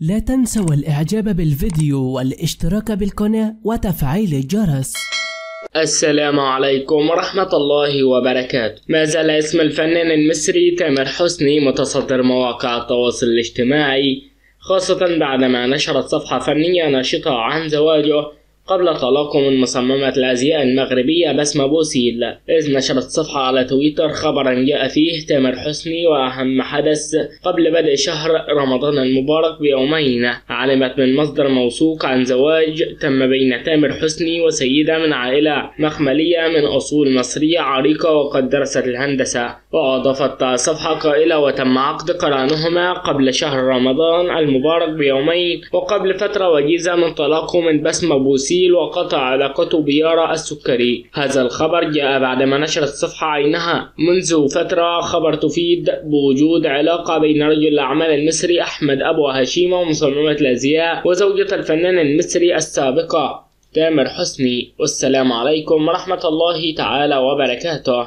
لا تنسوا الإعجاب بالفيديو والاشتراك بالقناة وتفعيل الجرس. السلام عليكم ورحمة الله وبركاته. ما زال اسم الفنان المصري تامر حسني متصدر مواقع التواصل الاجتماعي، خاصة بعدما نشرت صفحة فنية ناشطة عن زواجه قبل طلاقه من مصممة الأزياء المغربية بسمة بوسيل، إذ نشرت صفحة على تويتر خبرا جاء فيه تامر حسني وأهم حدث قبل بدء شهر رمضان المبارك بيومين. علمت من مصدر موثوق عن زواج تم بين تامر حسني وسيدة من عائلة مخملية من أصول مصرية عريقة وقد درست الهندسة. وأضافت الصفحة قائلة: وتم عقد قرانهما قبل شهر رمضان المبارك بيومين وقبل فترة وجيزة من طلاقه من بسمة بوسيل وقطع علاقته بيارا السكري. هذا الخبر جاء بعدما نشرت الصفحة عينها منذ فترة خبر تفيد بوجود علاقة بين رجل الأعمال المصري أحمد أبو هشيمة ومصممة الأزياء وزوجة الفنان المصري السابقة تامر حسني. والسلام عليكم ورحمة الله تعالى وبركاته.